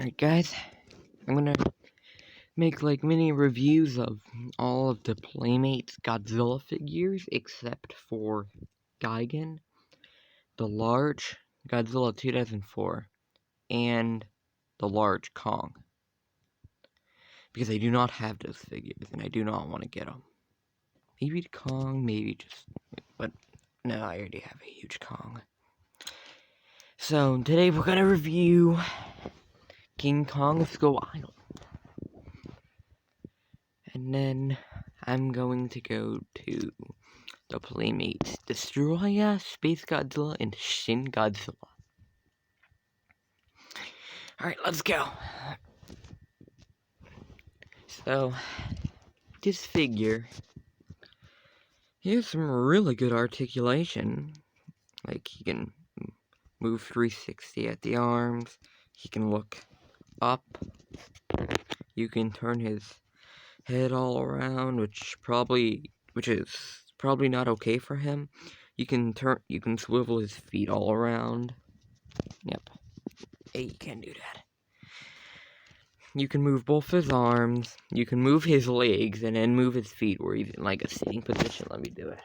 Alright guys, I'm gonna make like mini reviews of all of the Playmates Godzilla figures except for Gigan, the large Godzilla 2004, and the large Kong. Because I do not have those figures and I do not want to get them. Maybe the Kong, maybe just, but no, I already have a huge Kong. So today we're gonna review King Kong Skull Island. And then I'm going to go to the Playmates Destroya, Space Godzilla, and Shin Godzilla. Alright, let's go. So, this figure, he has some really good articulation. Like, he can move 360 at the arms, he can look up, you can turn his head all around, which is probably not okay for him. You can swivel his feet all around. Yep. Hey, you can do that. You can move both his arms, you can move his legs, and then move his feet where he's in like a sitting position. Let me do it.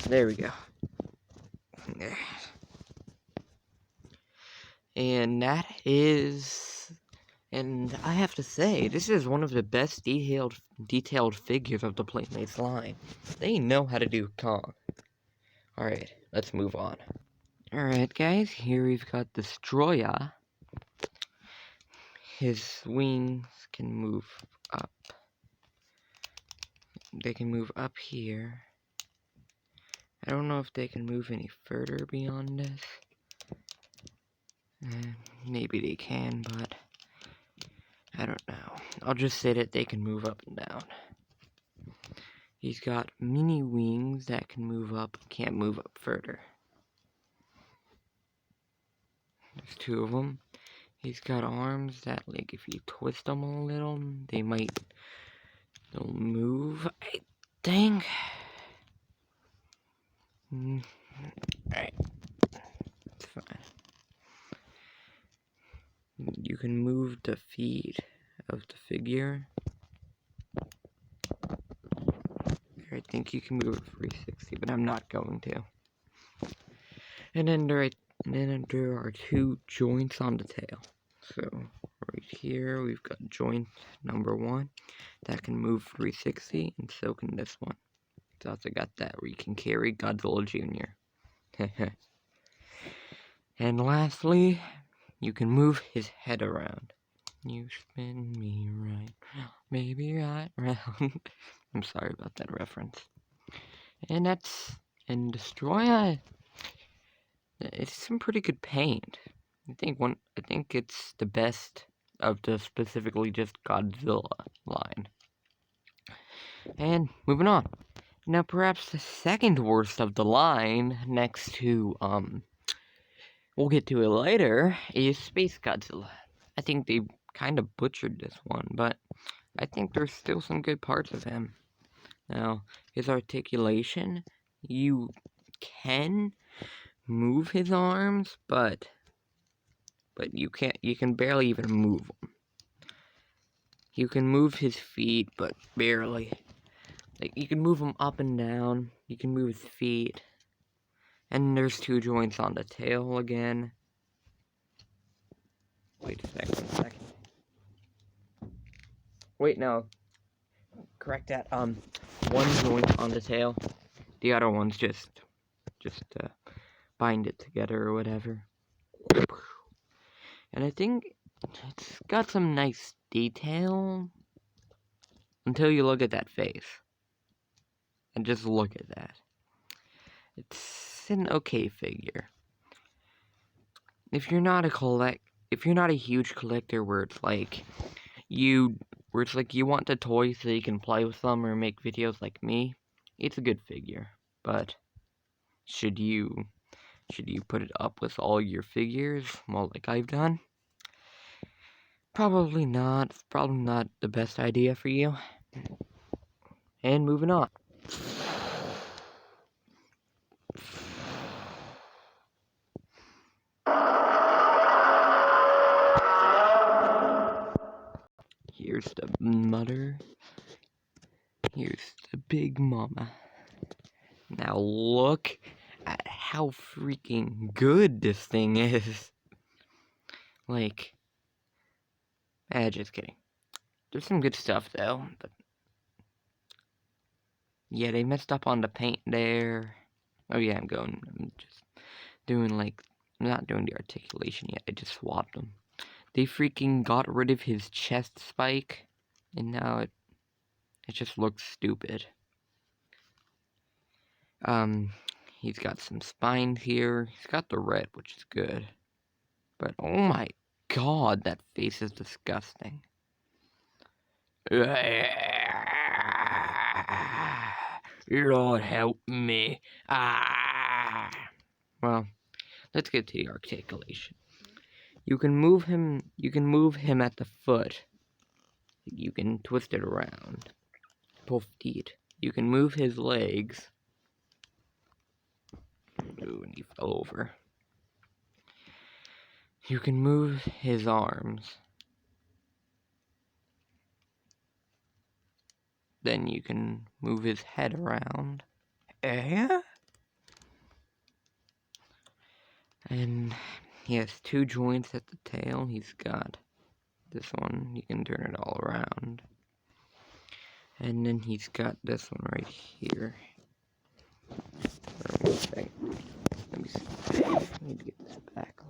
There we go. There. And and I have to say, this is one of the best detailed figures of the Playmates line. They know how to do Kong. Alright, let's move on. Alright guys, here we've got Destroya. His wings can move up. They can move up here. I don't know if they can move any further beyond this. Maybe they can, but I don't know. I'll just say that they can move up and down. He's got mini wings that can move up, can't move up further. There's two of them. He's got arms that, like, if you twist them a little, they'll move, I think. Alright. It's fine. You can move the feet of the figure. I think you can move it 360, but I'm not going to. And then there are two joints on the tail. So right here we've got joint number 1 that can move 360, and so can this one. It's also got that where you can carry Godzilla Jr. And lastly, you can move his head around. You spin me right round, baby, right round. I'm sorry about that reference. And Destroya. It's some pretty good paint. I think it's the best of the specifically just Godzilla line. And moving on. Now perhaps the second worst of the line, next to we'll get to it later, is Space Godzilla. I think they kind of butchered this one, but I think there's still some good parts of him. Now, his articulation, you can move his arms, but you can barely even move them. You can move his feet, but barely. Like, you can move them up and down, you can move his feet. And there's two joints on the tail again. Wait a second. Wait, no. Correct that. One joint on the tail. The other one's just bind it together or whatever. And I think it's got some nice detail until you look at that face. And just look at that. It's an okay figure. If you're not a huge collector where it's like you want the toys so you can play with them or make videos like me, it's a good figure. But should you put it up with all your figures, well, like I've done? Probably not. It's probably not the best idea for you. And moving on. Here's the mother. Here's the big mama. Now look at how freaking good this thing is. Like, just kidding. There's some good stuff though, but yeah, they messed up on the paint there. Oh yeah, I'm just doing like, I'm not doing the articulation yet, I just swapped them. They freaking got rid of his chest spike, and now it just looks stupid. He's got some spines here. He's got the red, which is good. But oh my god, that face is disgusting. Lord help me. Well, let's get to the articulation. You can move him at the foot. You can twist it around. Both feet. You can move his legs. Ooh, and he fell over. You can move his arms. Then you can move his head around. And he has two joints at the tail. He's got this one. You can turn it all around. And then he's got this one right here. Let me see. I need to get this back.